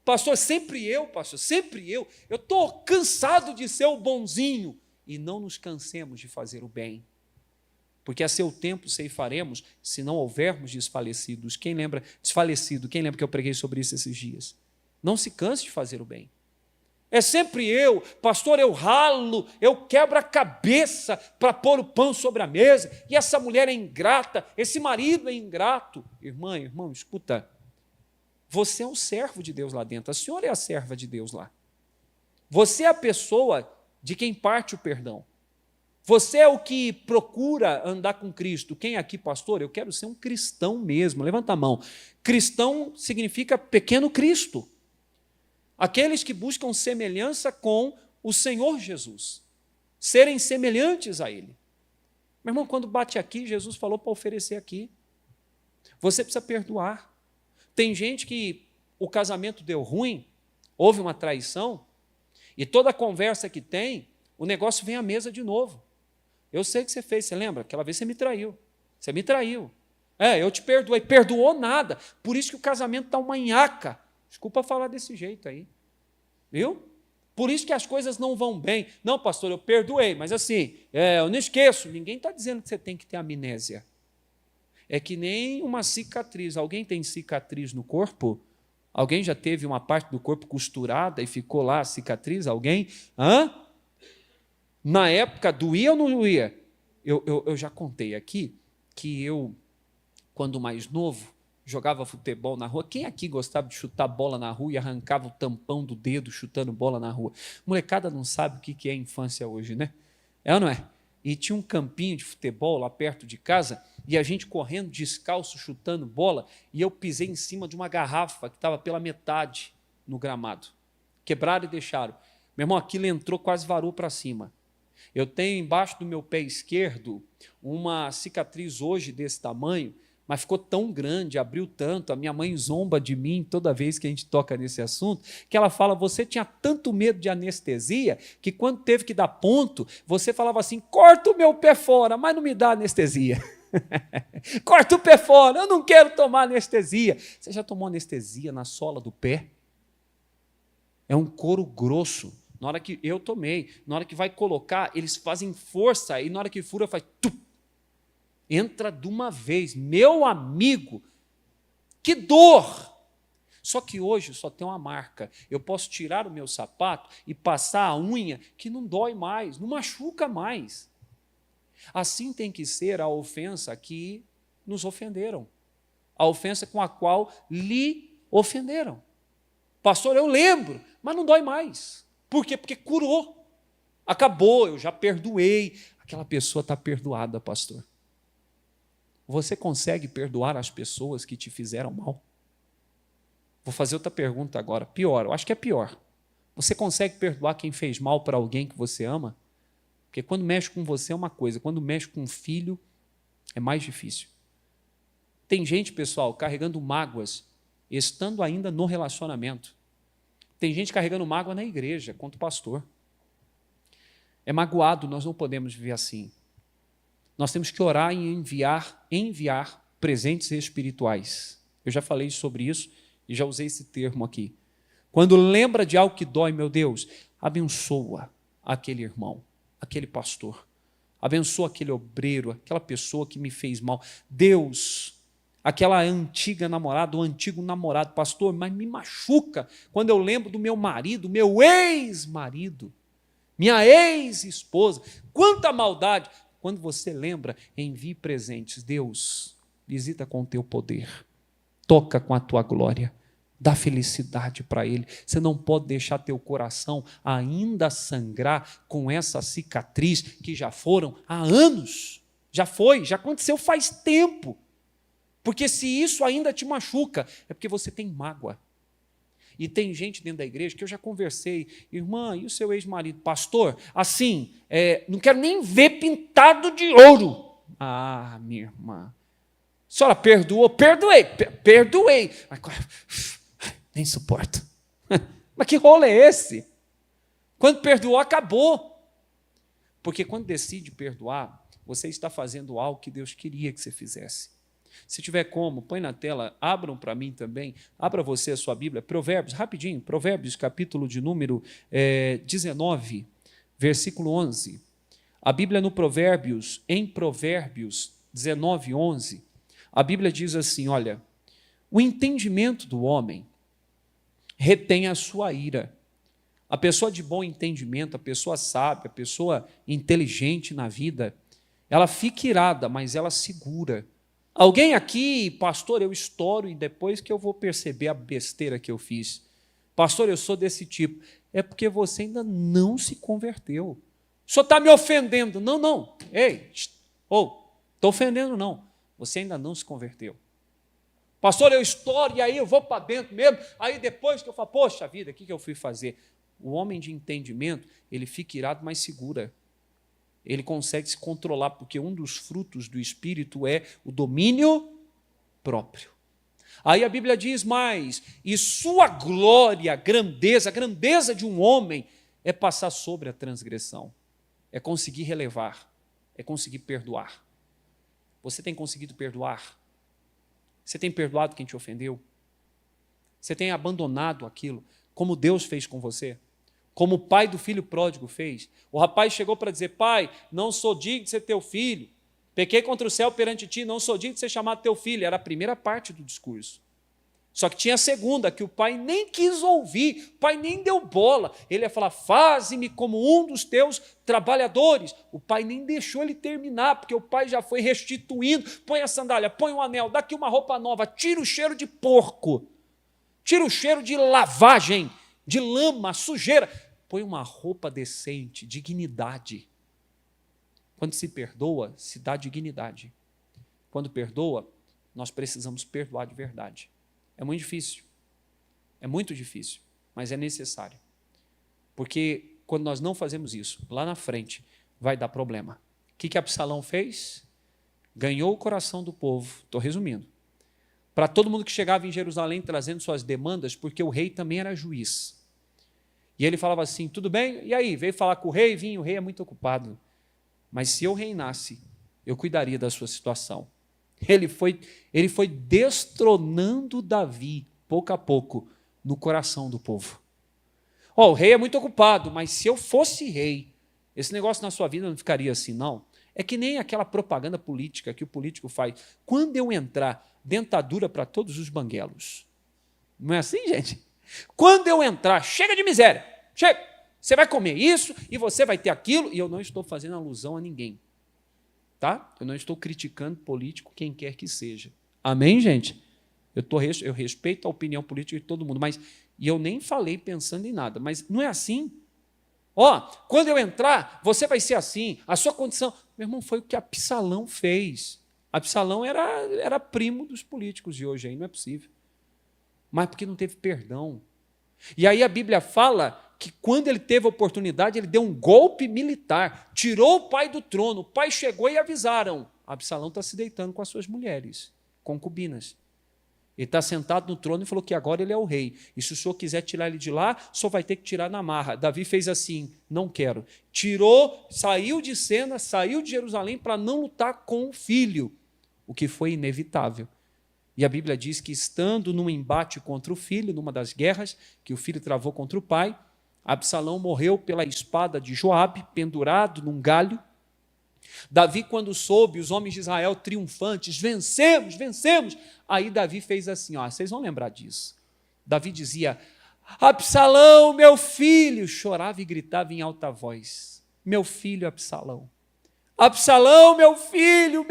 Speaker 1: Pastor, sempre eu, pastor, sempre eu. Eu estou cansado de ser o bonzinho. E não nos cansemos de fazer o bem. Porque a seu tempo ceifaremos, se não houvermos desfalecidos. Quem lembra que eu preguei sobre isso esses dias? Não se canse de fazer o bem. É sempre eu, pastor, eu ralo, eu quebro a cabeça para pôr o pão sobre a mesa, e essa mulher é ingrata, esse marido é ingrato. Irmã, irmão, escuta, você é o servo de Deus lá dentro, a senhora é a serva de Deus lá. Você é a pessoa de quem parte o perdão. Você é o que procura andar com Cristo. Quem é aqui, pastor? Eu quero ser um cristão mesmo. Levanta a mão. Cristão significa pequeno Cristo. Aqueles que buscam semelhança com o Senhor Jesus. Serem semelhantes a Ele. Meu irmão, quando bate aqui, Jesus falou para oferecer aqui. Você precisa perdoar. Tem gente que o casamento deu ruim, houve uma traição, e toda conversa que tem, o negócio vem à mesa de novo. Eu sei o que você fez, você lembra? Aquela vez você me traiu. Você me traiu. Eu te perdoei. Perdoou nada. Por isso que o casamento está uma nhaca. Desculpa falar desse jeito aí. Viu? Por isso que as coisas não vão bem. Não, pastor, eu perdoei, mas assim, eu não esqueço. Ninguém está dizendo que você tem que ter amnésia. É que nem uma cicatriz. Alguém tem cicatriz no corpo? Alguém já teve uma parte do corpo costurada e ficou lá a cicatriz? Alguém? Na época, doía ou não doía? Eu já contei aqui que eu, quando mais novo, jogava futebol na rua. Quem aqui gostava de chutar bola na rua e arrancava o tampão do dedo chutando bola na rua? Molecada não sabe o que é infância hoje, né? É ou não é? E tinha um campinho de futebol lá perto de casa, e a gente correndo descalço, chutando bola, e eu pisei em cima de uma garrafa que estava pela metade no gramado. Quebraram e deixaram. Meu irmão, aquilo entrou, quase varou para cima. Eu tenho embaixo do meu pé esquerdo uma cicatriz hoje desse tamanho, mas ficou tão grande, abriu tanto, a minha mãe zomba de mim toda vez que a gente toca nesse assunto, que ela fala, você tinha tanto medo de anestesia, que quando teve que dar ponto, você falava assim, corta o meu pé fora, mas não me dá anestesia. Corta o pé fora, eu não quero tomar anestesia. Você já tomou anestesia na sola do pé? É um couro grosso. Na hora que eu tomei, na hora que vai colocar, eles fazem força, e na hora que fura, faz tup. Entra de uma vez, meu amigo, que dor! Só que hoje só tem uma marca. Eu posso tirar o meu sapato e passar a unha que não dói mais, não machuca mais. Assim tem que ser a ofensa que nos ofenderam, a ofensa com a qual lhe ofenderam. Pastor, eu lembro, mas não dói mais. Por quê? Porque curou. Acabou, eu já perdoei. Aquela pessoa está perdoada, pastor. Você consegue perdoar as pessoas que te fizeram mal? Vou fazer outra pergunta agora. Pior, eu acho que é pior. Você consegue perdoar quem fez mal para alguém que você ama? Porque quando mexe com você é uma coisa, quando mexe com um filho é mais difícil. Tem gente, pessoal, carregando mágoas, estando ainda no relacionamento. Tem gente carregando mágoa na igreja, contra o pastor. É magoado, nós não podemos viver assim. Nós temos que orar e enviar presentes espirituais. Eu já falei sobre isso e já usei esse termo aqui. Quando lembra de algo que dói, meu Deus, abençoa aquele irmão, aquele pastor. Abençoa aquele obreiro, aquela pessoa que me fez mal. Deus, aquela antiga namorada, o antigo namorado, pastor, mas me machuca quando eu lembro do meu marido, meu ex-marido, minha ex-esposa. Quanta maldade! Quando você lembra, envie presentes. Deus, visita com o teu poder, toca com a tua glória, dá felicidade para ele. Você não pode deixar teu coração ainda sangrar com essa cicatriz que já foram há anos. Já foi, já aconteceu faz tempo. Porque se isso ainda te machuca, é porque você tem mágoa. E tem gente dentro da igreja que eu já conversei, irmã, e o seu ex-marido? Pastor, assim, não quero nem ver pintado de ouro. Ah, minha irmã, a senhora perdoou? Perdoei. Mas nem suporto. Mas que rolo é esse? Quando perdoou, acabou. Porque quando decide perdoar, você está fazendo algo que Deus queria que você fizesse. Se tiver como, põe na tela, abram para mim também, abra você a sua Bíblia, Provérbios, rapidinho, Provérbios, capítulo de número 19, versículo 11. A Bíblia no Provérbios, em Provérbios 19, 11, a Bíblia diz assim, olha, o entendimento do homem retém a sua ira. A pessoa de bom entendimento, a pessoa sábia, a pessoa inteligente na vida, ela fica irada, mas ela segura. Alguém aqui, pastor, eu estouro e depois que eu vou perceber a besteira que eu fiz. Pastor, eu sou desse tipo. É porque você ainda não se converteu. O senhor está me ofendendo. Não. Ei, estou ofendendo não. Você ainda não se converteu. Pastor, eu estouro e aí eu vou para dentro mesmo. Aí depois que eu falo, poxa vida, o que eu fui fazer? O homem de entendimento, ele fica irado, mas segura. Ele consegue se controlar, porque um dos frutos do Espírito é o domínio próprio. Aí a Bíblia diz mais, e sua glória, a grandeza de um homem é passar sobre a transgressão, é conseguir relevar, é conseguir perdoar. Você tem conseguido perdoar? Você tem perdoado quem te ofendeu? Você tem abandonado aquilo, como Deus fez com você? Como o pai do filho pródigo fez? O rapaz chegou para dizer, pai, não sou digno de ser teu filho, pequei contra o céu perante ti, não sou digno de ser chamado teu filho. Era a primeira parte do discurso. Só que tinha a segunda, que o pai nem quis ouvir, o pai nem deu bola. Ele ia falar, faze-me como um dos teus trabalhadores. O pai nem deixou ele terminar, porque o pai já foi restituindo. Põe a sandália, põe um anel, dá aqui uma roupa nova, tira o cheiro de porco, tira o cheiro de lavagem, de lama, sujeira. Põe uma roupa decente, dignidade. Quando se perdoa, se dá dignidade. Quando perdoa, nós precisamos perdoar de verdade. É muito difícil, mas é necessário. Porque quando nós não fazemos isso, lá na frente vai dar problema. O que Absalão fez? Ganhou o coração do povo, estou resumindo, para todo mundo que chegava em Jerusalém trazendo suas demandas, porque o rei também era juiz. E ele falava assim, tudo bem? E aí, veio falar com o rei, o rei é muito ocupado. Mas se eu reinasse, eu cuidaria da sua situação. Ele foi destronando Davi, pouco a pouco, no coração do povo. O rei é muito ocupado, mas se eu fosse rei, esse negócio na sua vida não ficaria assim, não. É que nem aquela propaganda política que o político faz. Quando eu entrar, dentadura para todos os banguelos. Não é assim, gente? Quando eu entrar, chega de miséria, chega. Você vai comer isso e você vai ter aquilo, e eu não estou fazendo alusão a ninguém. Tá? Eu não estou criticando político, quem quer que seja. Amém, gente? Eu respeito a opinião política de todo mundo, e eu nem falei pensando em nada, mas não é assim. Quando eu entrar, você vai ser assim, a sua condição... Meu irmão, foi o que Absalão fez. Absalão era primo dos políticos de hoje, aí não é possível. Mas porque não teve perdão. E aí a Bíblia fala que quando ele teve a oportunidade, ele deu um golpe militar, tirou o pai do trono, o pai chegou e avisaram, Absalão está se deitando com as suas mulheres, concubinas. Ele está sentado no trono e falou que agora ele é o rei, e se o senhor quiser tirar ele de lá, só vai ter que tirar na marra. Davi fez assim, não quero. Tirou, saiu de cena, saiu de Jerusalém para não lutar com o filho, o que foi inevitável. E a Bíblia diz que estando num embate contra o filho, numa das guerras que o filho travou contra o pai, Absalão morreu pela espada de Joabe, pendurado num galho. Davi, quando soube, os homens de Israel triunfantes, vencemos, vencemos. Aí Davi fez assim, vocês vão lembrar disso. Davi dizia, Absalão, meu filho, chorava e gritava em alta voz, meu filho Absalão. Absalão, meu filho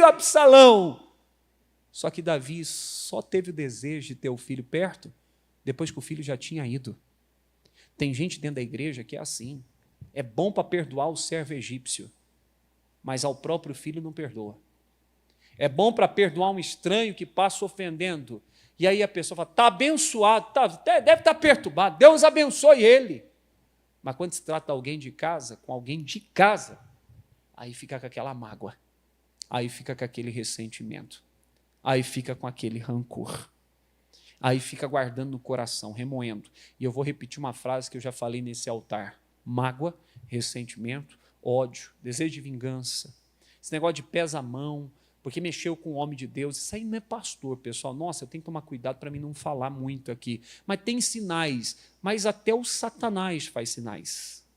Speaker 1: Absalão. Só que Davi só teve o desejo de ter o filho perto depois que o filho já tinha ido. Tem gente dentro da igreja que é assim. É bom para perdoar o servo egípcio, mas ao próprio filho não perdoa. É bom para perdoar um estranho que passa ofendendo. E aí a pessoa fala, está abençoado, deve estar perturbado, Deus abençoe ele. Mas quando se trata de alguém de casa, com alguém de casa, aí fica com aquela mágoa, aí fica com aquele ressentimento, aí fica com aquele rancor. Aí fica guardando no coração, remoendo. E eu vou repetir uma frase que eu já falei nesse altar. Mágoa, ressentimento, ódio, desejo de vingança. Esse negócio de pesa a mão, porque mexeu com o homem de Deus. Isso aí não é pastor, pessoal. Nossa, eu tenho que tomar cuidado para mim não falar muito aqui. Mas tem sinais. Mas até o Satanás faz sinais.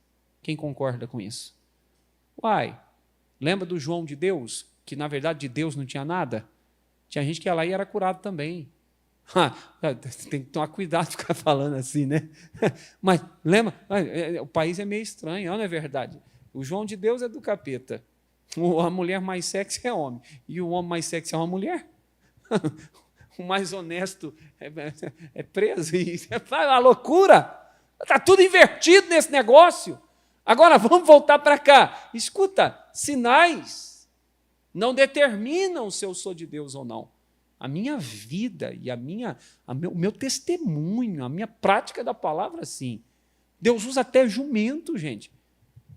Speaker 1: Quem concorda com isso? Lembra do João de Deus? Que na verdade de Deus não tinha nada? Tinha gente que ia lá e era curado também. Tem que tomar cuidado de ficar falando assim, né? Mas lembra, o país é meio estranho, não é verdade? O João de Deus é do capeta, a mulher mais sexy é homem, e o homem mais sexy é uma mulher. O mais honesto é preso, e é uma loucura. Está tudo invertido nesse negócio. Agora vamos voltar para cá. Escuta, sinais não determinam se eu sou de Deus ou não. A minha vida e o meu testemunho, a minha prática da palavra, sim. Deus usa até jumento, gente,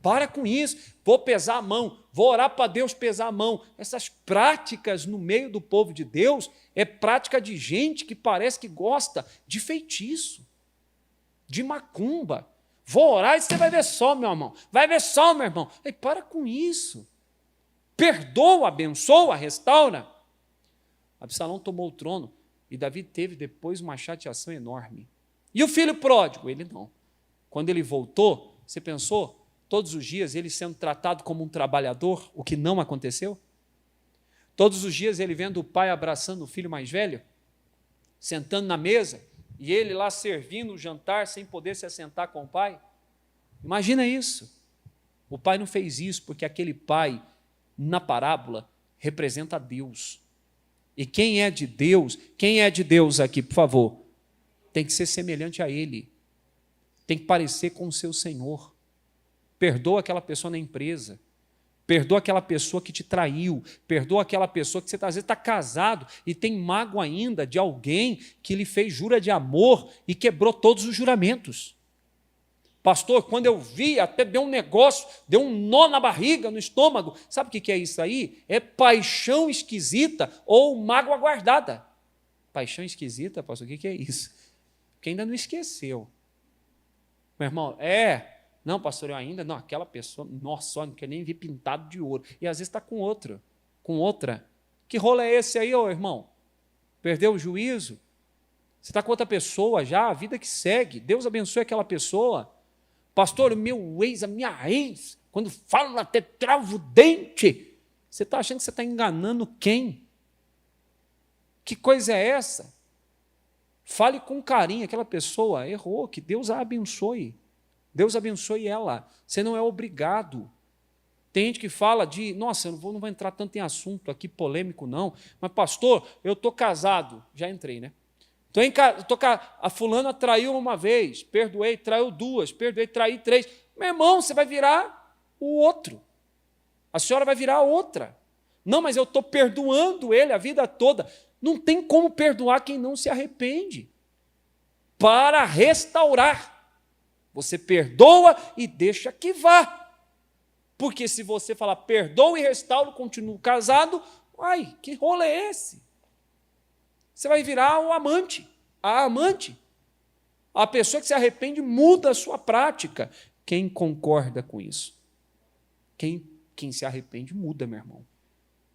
Speaker 1: Para com isso, vou pesar a mão, vou orar para Deus pesar a mão. Essas práticas no meio do povo de Deus é prática de gente que parece que gosta de feitiço, de macumba. Vou orar e você vai ver só, meu irmão. Vai ver só, meu irmão. Ei, para com isso. Perdoa, abençoa, restaura. Absalão tomou o trono e Davi teve depois uma chateação enorme. E o filho pródigo? Ele não. Quando ele voltou, você pensou? Todos os dias ele sendo tratado como um trabalhador, o que não aconteceu? Todos os dias ele vendo o pai abraçando o filho mais velho, sentando na mesa, e ele lá servindo o jantar sem poder se assentar com o pai. Imagina isso. O pai não fez isso porque aquele pai, na parábola, representa Deus. E quem é de Deus aqui, por favor, tem que ser semelhante a Ele. Tem que parecer com o seu Senhor. Perdoa aquela pessoa na empresa. Perdoa aquela pessoa que te traiu, perdoa aquela pessoa que você às vezes está casado e tem mágoa ainda de alguém que lhe fez jura de amor e quebrou todos os juramentos. Pastor, quando eu vi, até deu um negócio, deu um nó na barriga, no estômago. Sabe o que é isso aí? É paixão esquisita ou mágoa guardada. Paixão esquisita, pastor, o que é isso? Porque ainda não esqueceu. Meu irmão, não, pastor, eu ainda, não, aquela pessoa, nossa, não quer nem ver pintado de ouro. E às vezes está com outro, com outra. Que rolo é esse aí, ô irmão? Perdeu o juízo? Você está com outra pessoa já, a vida que segue. Deus abençoe aquela pessoa. Pastor, o meu ex, a minha ex, quando fala até trava o dente. Você está achando que você está enganando quem? Que coisa é essa? Fale com carinho, aquela pessoa errou, que Deus a abençoe. Deus abençoe ela. Você não é obrigado. Tem gente que fala de, nossa, eu não vou entrar tanto em assunto aqui polêmico, não. Mas, pastor, eu estou casado. Já entrei, né? A fulana traiu uma vez, perdoei, traiu duas, perdoei, traí três. Meu irmão, você vai virar o outro. A senhora vai virar a outra. Não, mas eu estou perdoando ele a vida toda. Não tem como perdoar quem não se arrepende. Para restaurar. Você perdoa e deixa que vá. Porque se você falar perdoa e restauro, continuo casado, ai, que rolo é esse? Você vai virar o amante, a amante. A pessoa que se arrepende muda a sua prática. Quem concorda com isso? Quem se arrepende muda, meu irmão.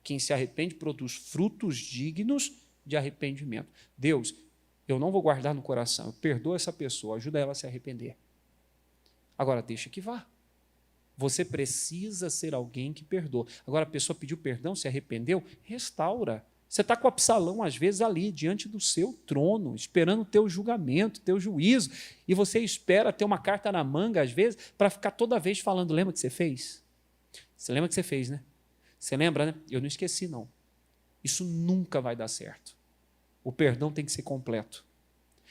Speaker 1: Quem se arrepende produz frutos dignos de arrependimento. Deus, eu não vou guardar no coração, eu perdoo essa pessoa, ajuda ela a se arrepender. Agora, deixa que vá. Você precisa ser alguém que perdoa. Agora, a pessoa pediu perdão, se arrependeu, restaura. Você está com o Absalão, às vezes, ali, diante do seu trono, esperando o teu julgamento, o teu juízo, e você espera ter uma carta na manga, às vezes, para ficar toda vez falando, lembra que você fez? Você lembra que você fez, né? Você lembra, né? Eu não esqueci, não. Isso nunca vai dar certo. O perdão tem que ser completo.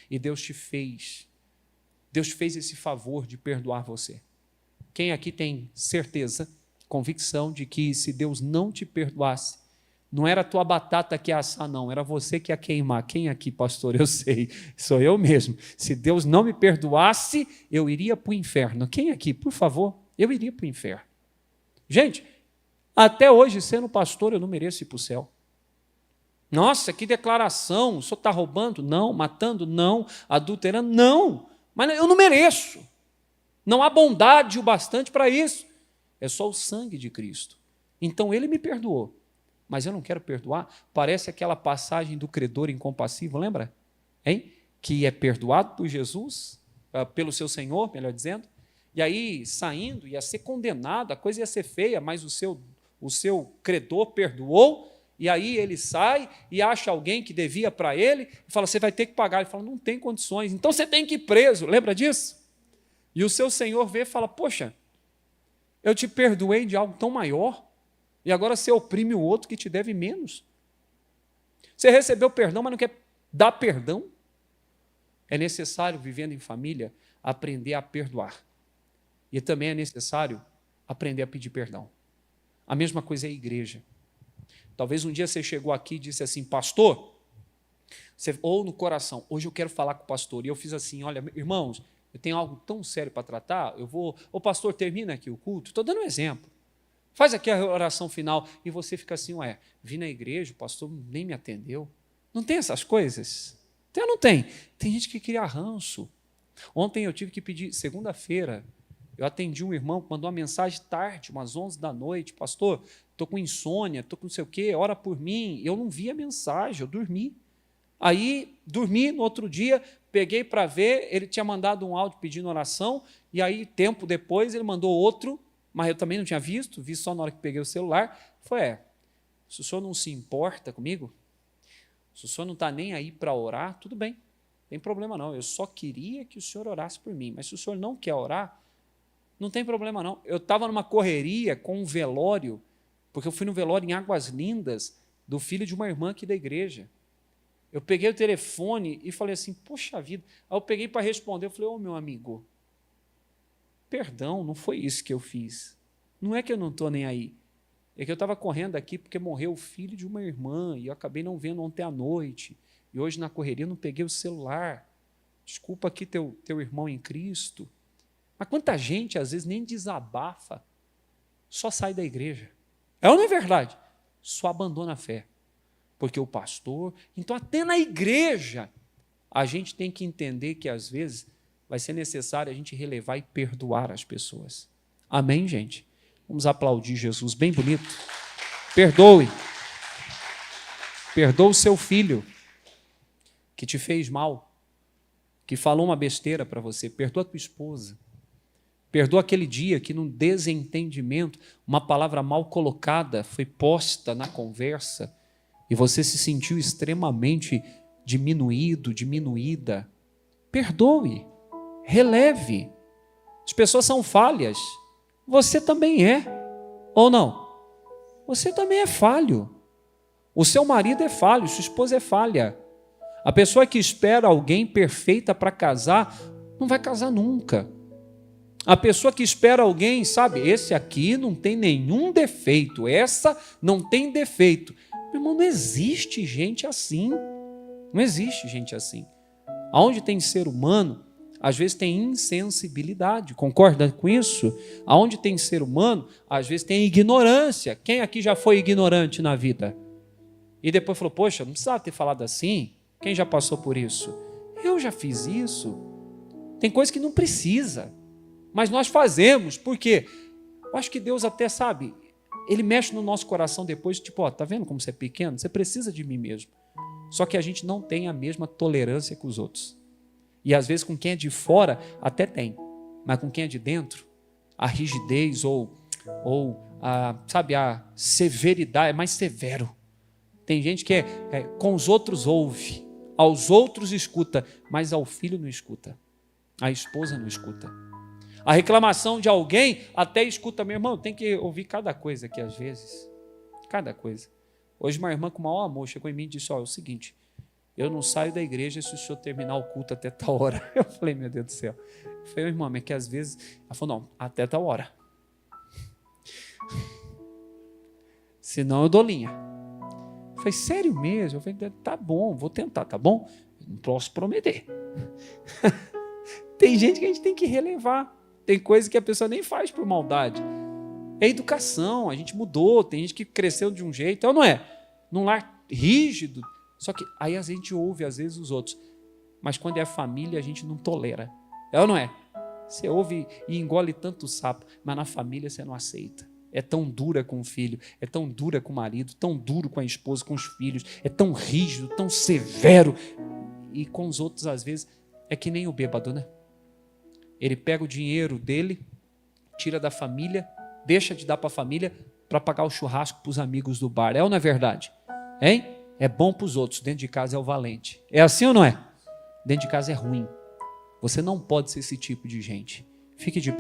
Speaker 1: E Deus te fez esse favor de perdoar você. Quem aqui tem certeza, convicção de que se Deus não te perdoasse, não era a tua batata que ia assar, não, era você que ia queimar. Quem aqui, pastor? Eu sei, sou eu mesmo. Se Deus não me perdoasse, eu iria para o inferno. Quem aqui, por favor? Eu iria para o inferno. Gente, até hoje, sendo pastor, eu não mereço ir para o céu. Nossa, que declaração, o senhor está roubando? Não. Matando? Não. Adulterando? Não. Mas eu não mereço. Não há bondade o bastante para isso. É só o sangue de Cristo. Então, Ele me perdoou. Mas eu não quero perdoar. Parece aquela passagem do credor incompassivo, lembra? Hein? Que é perdoado por Jesus, pelo seu Senhor, melhor dizendo. E aí, saindo, ia ser condenado, a coisa ia ser feia, mas o seu credor perdoou. E aí ele sai e acha alguém que devia para ele e fala, você vai ter que pagar. Ele fala, não tem condições, então você tem que ir preso. Lembra disso? E o seu senhor vê e fala, poxa, eu te perdoei de algo tão maior e agora você oprime o outro que te deve menos. Você recebeu perdão, mas não quer dar perdão? É necessário, vivendo em família, aprender a perdoar. E também é necessário aprender a pedir perdão. A mesma coisa é a igreja. Talvez um dia você chegou aqui e disse assim, pastor, ou no coração, hoje eu quero falar com o pastor. E eu fiz assim, olha, irmãos, eu tenho algo tão sério para tratar, eu vou, ô pastor, termina aqui o culto, estou dando um exemplo. Faz aqui a oração final, e você fica assim, ué, vim na igreja, o pastor nem me atendeu. Não tem essas coisas? Tem ou não tem? Tem gente que cria ranço. Ontem eu tive que pedir, segunda-feira, eu atendi um irmão que mandou uma mensagem tarde, umas 11 da noite, pastor, estou com insônia, estou com não sei o quê, ora por mim. Eu não vi a mensagem, eu dormi. Aí, dormi, no outro dia, peguei para ver, ele tinha mandado um áudio pedindo oração, e aí, tempo depois, ele mandou outro, mas eu também não tinha visto, vi só na hora que peguei o celular. Falei, se o senhor não se importa comigo, se o senhor não está nem aí para orar, tudo bem, não tem problema não, eu só queria que o senhor orasse por mim, mas se o senhor não quer orar, não tem problema não. Eu estava numa correria com um velório, porque eu fui no velório em Águas Lindas, do filho de uma irmã aqui da igreja. Eu peguei o telefone e falei assim, poxa vida. Aí eu peguei para responder, eu falei, meu amigo, perdão, não foi isso que eu fiz. Não é que eu não estou nem aí. É que eu estava correndo aqui porque morreu o filho de uma irmã e eu acabei não vendo ontem à noite. E hoje na correria eu não peguei o celular. Desculpa aqui teu irmão em Cristo. Mas quanta gente às vezes nem desabafa, só sai da igreja. É ou não é verdade? Só abandona a fé. Porque o pastor... Então até na igreja a gente tem que entender que às vezes vai ser necessário a gente relevar e perdoar as pessoas. Amém, gente? Vamos aplaudir Jesus bem bonito. Perdoe. Perdoa o seu filho que te fez mal, que falou uma besteira para você. Perdoa a tua esposa. Perdoa aquele dia que, num desentendimento, uma palavra mal colocada foi posta na conversa e você se sentiu extremamente diminuído, diminuída. Perdoe. Releve. As pessoas são falhas. Você também é. Ou não? Você também é falho. O seu marido é falho, sua esposa é falha. A pessoa que espera alguém perfeita para casar, não vai casar nunca. A pessoa que espera alguém, sabe, esse aqui não tem nenhum defeito, essa não tem defeito. Meu irmão, não existe gente assim. Não existe gente assim. Aonde tem ser humano, às vezes tem insensibilidade. Concorda com isso? Aonde tem ser humano, às vezes tem ignorância. Quem aqui já foi ignorante na vida? E depois falou, poxa, não precisava ter falado assim. Quem já passou por isso? Eu já fiz isso. Tem coisa que não precisa. Mas nós fazemos, por quê? Eu acho que Deus até sabe, Ele mexe no nosso coração depois, tipo, tá vendo como você é pequeno? Você precisa de mim mesmo. Só que a gente não tem a mesma tolerância que os outros. E às vezes com quem é de fora até tem, mas com quem é de dentro, a rigidez ou a severidade é mais severo. Tem gente que com os outros ouve, aos outros escuta, mas ao filho não escuta, a esposa não escuta. A reclamação de alguém até escuta, meu irmão, tem que ouvir cada coisa aqui às vezes. Cada coisa. Hoje uma irmã com o maior amor chegou em mim e disse, é o seguinte, eu não saio da igreja se o senhor terminar o culto até tal hora. Eu falei, meu Deus do céu. Eu falei, irmã, é que às vezes... Ela falou, não, até tal hora. Senão eu dou linha. Eu falei, sério mesmo? Eu falei, tá bom, vou tentar, tá bom? Eu não posso prometer. Tem gente que a gente tem que relevar. Tem coisa que a pessoa nem faz por maldade. É educação, a gente mudou, tem gente que cresceu de um jeito, então não é? Num lar rígido, só que aí a gente ouve às vezes os outros, mas quando é família a gente não tolera, é ou não é? Você ouve e engole tanto sapo, mas na família você não aceita. É tão dura com o filho, é tão dura com o marido, tão duro com a esposa, com os filhos, é tão rígido, tão severo, e com os outros às vezes é que nem o bêbado, né? Ele pega o dinheiro dele, tira da família, deixa de dar para a família para pagar o churrasco para os amigos do bar. É ou não é verdade? Hein? É bom para os outros, dentro de casa é o valente. É assim ou não é? Dentro de casa é ruim. Você não pode ser esse tipo de gente. Fique de pé.